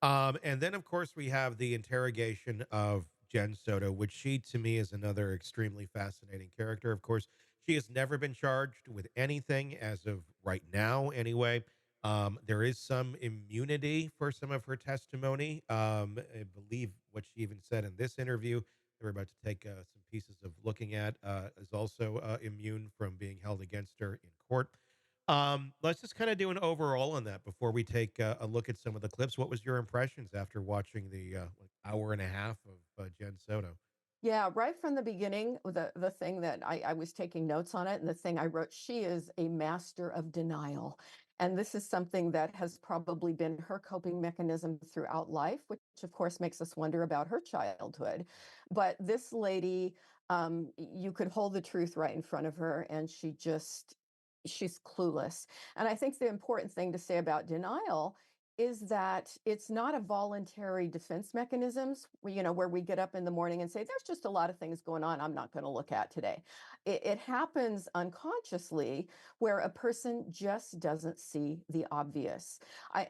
And then, of course, we have the interrogation of Jen Soto, which she, to me, is another extremely fascinating character. Of course, she has never been charged with anything as of right now, anyway. There is some immunity for some of her testimony. I believe what she even said in this interview, that we're about to take some pieces of looking at, is also immune from being held against her in court. Let's just kind of do an overall on that before we take a look at some of the clips. What was your impressions after watching the like hour and a half of Jen Soto? Yeah, right from the beginning, the thing that I was taking notes on it, and the thing I wrote, she is a master of denial. And this is something that has probably been her coping mechanism throughout life, which of course makes us wonder about her childhood. But this lady, you could hold the truth right in front of her, and she's clueless. And I think the important thing to say about denial is that it's not a voluntary defense mechanisms, where we get up in the morning and say, there's just a lot of things going on I'm not going to look at today. It happens unconsciously where a person just doesn't see the obvious.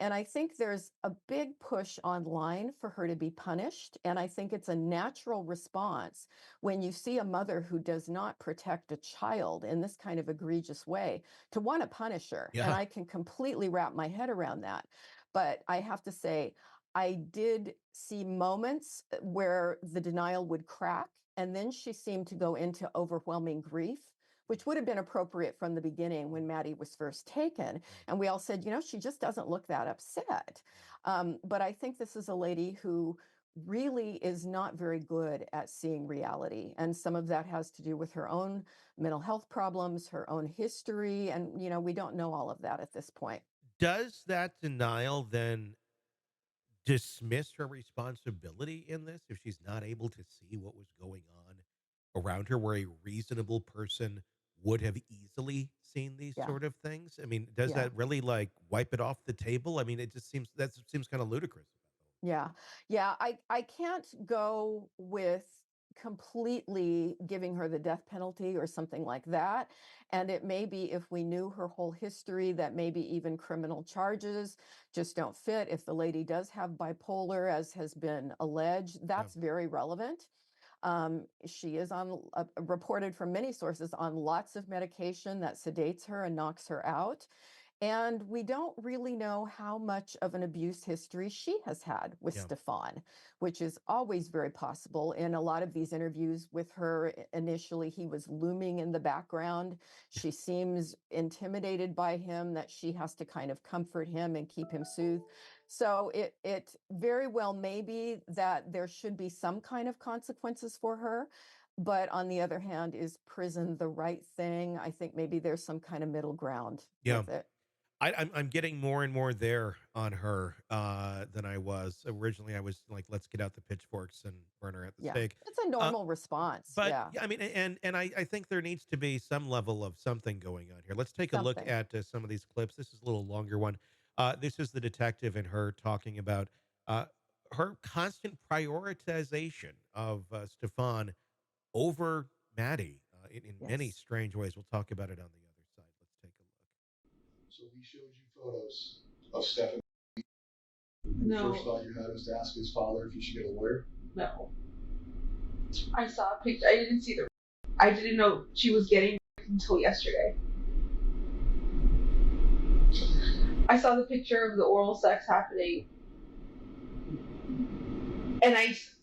And I think there's a big push online for her to be punished. And I think it's a natural response when you see a mother who does not protect a child in this kind of egregious way to want to punish her. And Yeah, I can completely wrap my head around that. But I have to say, I did see moments where the denial would crack, and then she seemed to go into overwhelming grief, which would have been appropriate from the beginning when Maddie was first taken. right. And we all said, she just doesn't look that upset. But I think this is a lady who really is not very good at seeing reality. And some of that has to do with her own mental health problems, her own history. And, we don't know all of that at this point. Does that denial then dismiss her responsibility in this if she's not able to see what was going on around her, where a reasonable person would have easily seen these Yeah. sort of things? I mean, does Yeah. that really like wipe it off the table? I mean, it just seems kind of ludicrous. Yeah. Yeah. I can't go with completely giving her the death penalty or something like that. And it may be if we knew her whole history, that maybe even criminal charges just don't fit. If the lady does have bipolar, as has been alleged, Yeah, that's very relevant. She is reported from many sources on lots of medication that sedates her and knocks her out. And we don't really know how much of an abuse history she has had with yeah. Stefan, which is always very possible. In a lot of these interviews with her, initially, he was looming in the background. She seems intimidated by him, that she has to kind of comfort him and keep him soothed. So it very well may be that there should be some kind of consequences for her. But on the other hand, is prison the right thing? I think maybe there's some kind of middle ground Yeah. with it. I'm getting more and more there on her than I was originally. I was like, let's get out the pitchforks and burn her at the Yeah, stake. it's a Uh, normal response. but Yeah, yeah, I mean, and I think there needs to be some level of something going on here. Let's take a look something. at some of these clips. This is a little longer one. This is the detective and her talking about uh, her constant prioritization of Stefan over Maddie in many Yes. strange ways. We'll talk about it on the other side. Let's take a look. So he showed you photos of Stefan. The No, first thought you had was to ask his father if he should get a lawyer. no. I saw a picture. I didn't see the. I didn't know she was getting until yesterday. I saw the picture of the oral sex happening, and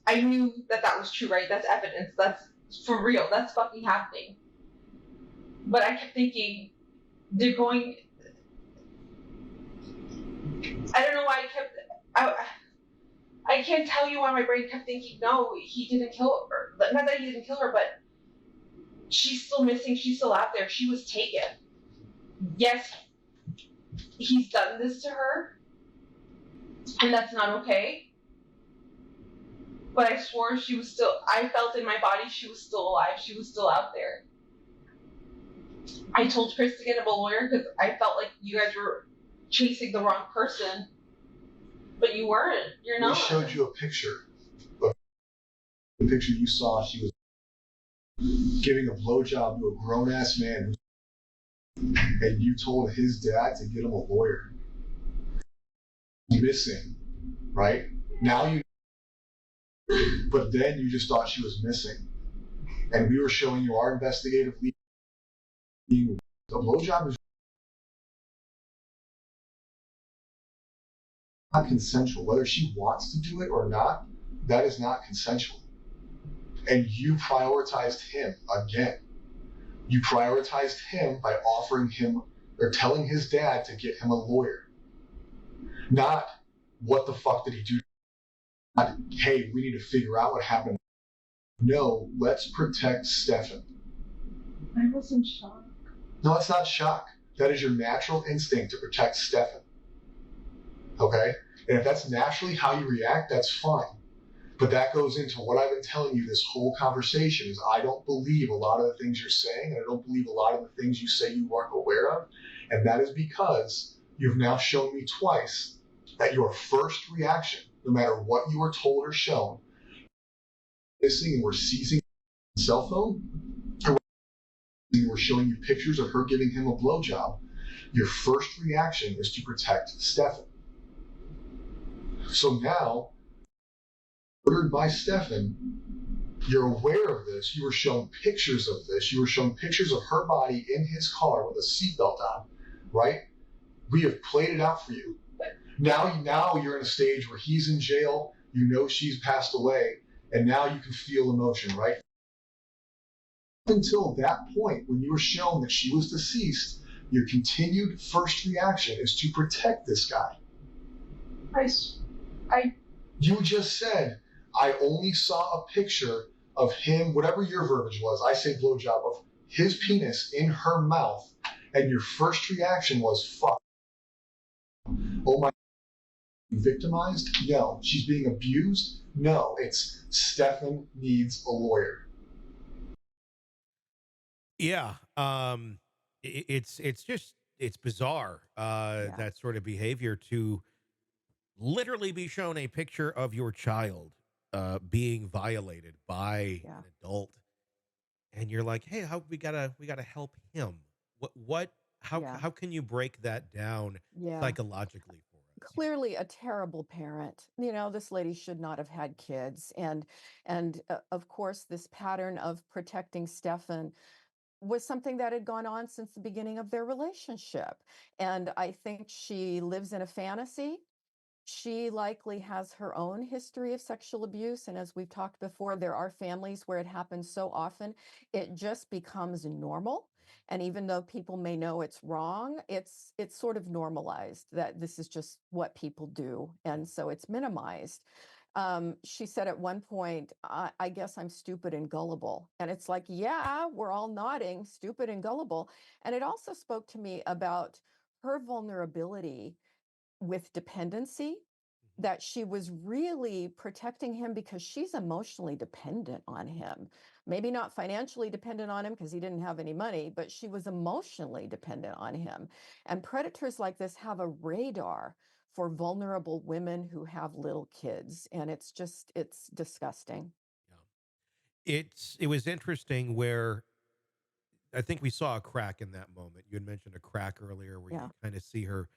I knew that that was true, right? That's evidence. That's for real. That's fucking happening. But I kept thinking, they're going. I don't know why I kept. I can't tell you why my brain kept thinking, no, he didn't kill her. Not that he didn't kill her, but she's still missing. She's still out there. She was taken. Yes, he's done this to her, and that's not okay. But I swore she was still, I felt in my body she was still alive. She was still out there. I told Chris to get him a lawyer because I felt like you guys were chasing the wrong person. But you weren't. You're not. We showed you a picture. The picture you saw, she was giving a blowjob to a grown-ass man, and you told his dad to get him a lawyer. Missing right? Now you, but then you just thought she was missing. And we were showing you our investigative lead being a blowjob is not consensual. Whether she wants to do it or not, that is not consensual. And you prioritized him again. You prioritized him by offering him or telling his dad to get him a lawyer. Not what the fuck did he do? Not, hey, we need to figure out what happened. No, let's protect Stefan. I was in shock. No, it's not shock. That is your natural instinct to protect Stefan. Okay? And if that's naturally how you react, that's fine. But that goes into what I've been telling you this whole conversation is I don't believe a lot of the things you're saying, and I don't believe a lot of the things you say you weren't aware of. And that is because you've now shown me twice that your first reaction, no matter what you were told or shown, missing and we're seizing the cell phone, or we're showing you pictures of her giving him a blowjob, your first reaction is to protect Stefan. So now, ordered by Stefan, you're aware of this. You were shown pictures of this. You were shown pictures of her body in his car with a seatbelt on, right? We have played it out for you. Now you're in a stage where he's in jail. You know she's passed away, and now you can feel emotion, right? Until that point, when you were shown that she was deceased, your continued first reaction is to protect this guy. You just said, I only saw a picture of him, whatever your verbiage was, I say blowjob, of his penis in her mouth, and your first reaction was, fuck. Oh my, victimized? No. She's being abused? No. It's Stefan needs a lawyer. Yeah. It's bizarre, that sort of behavior to literally be shown a picture of your child being violated by an adult, and you're like, hey, how we gotta help him. What how can you break that down psychologically for us? Clearly a terrible parent. This lady should not have had kids, and of course this pattern of protecting Stefan was something that had gone on since the beginning of their relationship. And I think she lives in a fantasy. She likely has her own history of sexual abuse. And as we've talked before, there are families where it happens so often, it just becomes normal. And even though people may know it's wrong, it's sort of normalized that this is just what people do. And so it's minimized. She said at one point, I guess I'm stupid and gullible. And it's like, yeah, we're all nodding, stupid and gullible. And it also spoke to me about her vulnerability with dependency, that she was really protecting him because she's emotionally dependent on him. Maybe not financially dependent on him because he didn't have any money, but she was emotionally dependent on him. And predators like this have a radar for vulnerable women who have little kids. And it's disgusting. Yeah. It was interesting where I think we saw a crack in that moment. You had mentioned a crack earlier where you kind of see her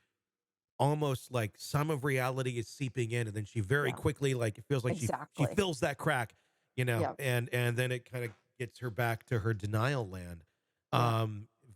almost like some of reality is seeping in, and then she very quickly, like, it feels like she Exactly. fills that crack, and then it kind of gets her back to her denial land.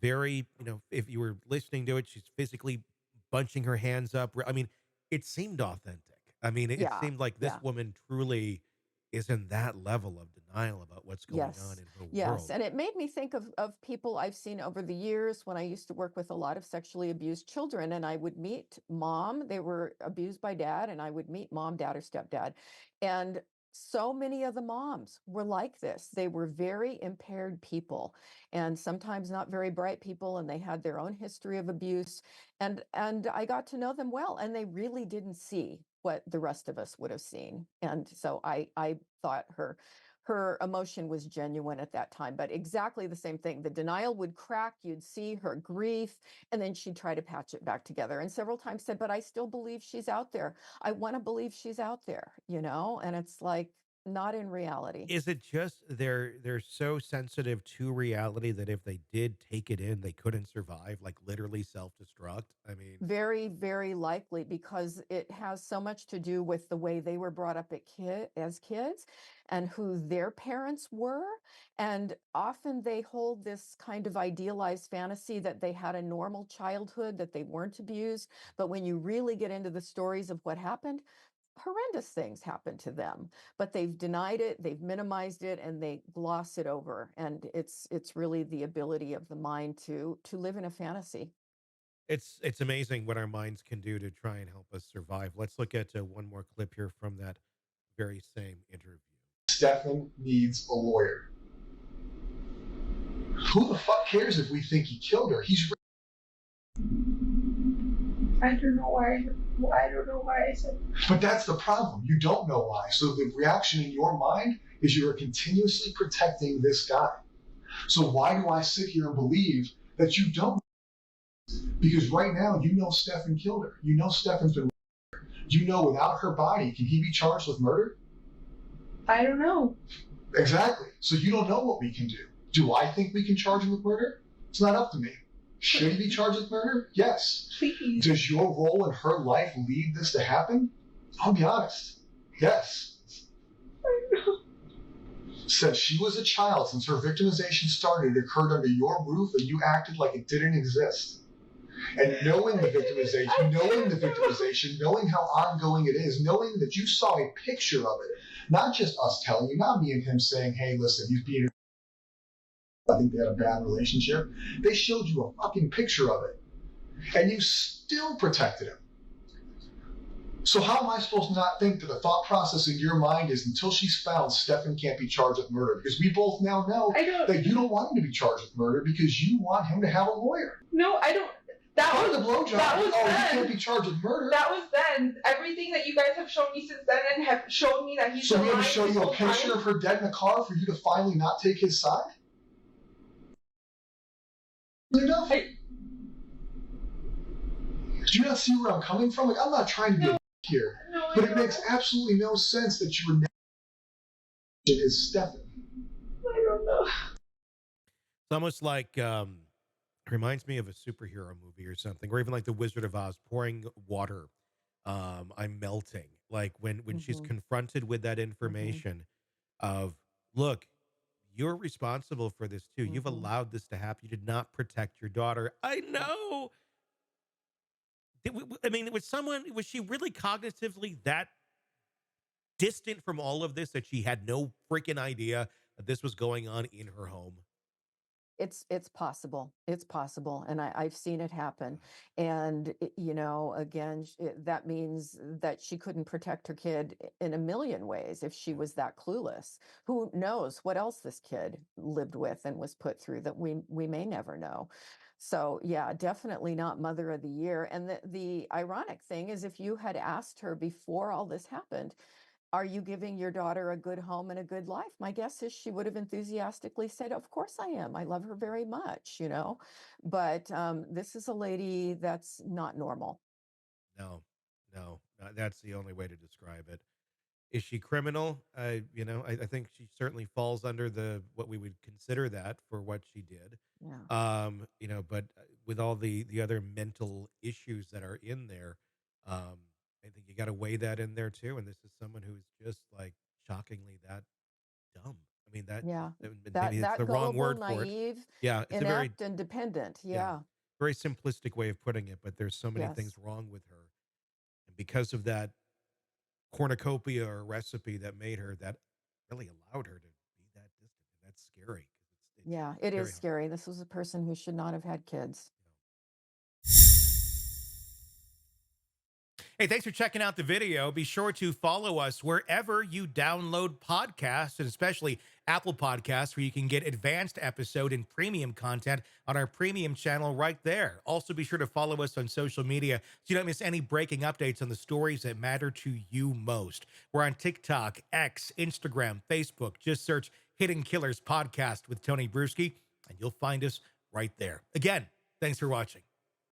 Very, if you were listening to it, she's physically bunching her hands up. I mean, it seemed authentic. I mean, it seemed like this woman truly is in that level of denial about what's going on in her world. And it made me think of people I've seen over the years when I used to work with a lot of sexually abused children, and I would meet mom. They were abused by dad, and I would meet mom, dad, or stepdad. And so many of the moms were like this. They were very impaired people, and sometimes not very bright people, and they had their own history of abuse. And I got to know them well, and they really didn't see what the rest of us would have seen. And so I thought her emotion was genuine at that time, but exactly the same thing. The denial would crack, you'd see her grief, and then she'd try to patch it back together. And several times said, but I still believe she's out there. I want to believe she's out there, and it's like, not in reality. Is it just they're so sensitive to reality that if they did take it in, they couldn't survive, like literally self-destruct? I mean, Very, very likely, because it has so much to do with the way they were brought up as kids and who their parents were. And often they hold this kind of idealized fantasy that they had a normal childhood, that they weren't abused. But when you really get into the stories of what happened, horrendous things happened to them, but they've denied it, they've minimized it, and they gloss it over. And it's really the ability of the mind to live in a fantasy. it's amazing what our minds can do to try and help us survive. Let's look at one more clip here from that very same interview. Stefan needs a lawyer. Who the fuck cares if we think he killed her? I don't know why. I don't know why I said. But that's the problem. You don't know why. So the reaction in your mind is you are continuously protecting this guy. So why do I sit here and believe that you don't? Because right now you know Stefan killed her. You know Stefan's been. You know without her body, can he be charged with murder? I don't know. Exactly. So you don't know what we can do. Do I think we can charge him with murder? It's not up to me. Should he be charged with murder? Yes. Please. Does your role in her life lead this to happen? I'll be honest. Yes. Since she was a child, since her victimization started, it occurred under your roof and you acted like it didn't exist. And knowing the victimization, knowing how ongoing it is, knowing that you saw a picture of it, not just us telling you, not me and him saying, hey, listen, he's being, I think they had a bad relationship. They showed you a fucking picture of it. And you still protected him. So how am I supposed to not think that the thought process in your mind is until she's found, Stefan can't be charged with murder? Because we both now know that you don't want him to be charged with murder because you want him to have a lawyer. No, I don't. That Part was of the blowjob. that was Oh, then. he can't be charged with murder. That was then. Everything that you guys have shown me since then and have shown me that he's So we had to alive show this you a whole picture time. of her dead in a car for you to finally not take his side? Enough? Do you not see where I'm coming from? Like, I'm not trying to be a here, No, but it makes absolutely no sense that your name is Stefan. I don't know. It's almost like reminds me of a superhero movie or something, or even like the Wizard of Oz pouring water. I'm melting. Like when she's confronted with that information of, look, you're responsible for this too. You've allowed this to happen. You did not protect your daughter. I know. I mean, was she really cognitively that distant from all of this that she had no freaking idea that this was going on in her home? It's possible. It's possible, and I've seen it happen. And again, that means that she couldn't protect her kid in a million ways if she was that clueless. Who knows what else this kid lived with and was put through that we may never know. So yeah, definitely not Mother of the Year. And the ironic thing is, if you had asked her before all this happened, are you giving your daughter a good home and a good life? My guess is she would have enthusiastically said, of course I am. I love her very much, But this is a lady that's not normal. No, that's the only way to describe it. Is she criminal? I think she certainly falls under what we would consider that for what she did. Yeah. But with all the other mental issues that are in there, I think you got to weigh that in there too. And this is someone who's just like shockingly that dumb. I mean, Yeah. maybe it's That the wrong gullible, word for it. naive, Yeah, it's a very inept, and dependent. yeah, Yeah. very simplistic way of putting it. But there's so many things Yes. wrong with her, and because of that cornucopia or recipe that made her, that really allowed her to be that distant. And that's scary. Yeah, it Very is hard. scary. This was a person who should not have had kids. Hey, thanks for checking out the video. Be sure to follow us wherever you download podcasts, and especially Apple Podcasts, where you can get advanced episode and premium content on our premium channel right there. Also, be sure to follow us on social media so you don't miss any breaking updates on the stories that matter to you most. We're on TikTok, X, Instagram, Facebook. Just search Hidden Killers Podcast with Tony Brueski, and you'll find us right there. Again, thanks for watching.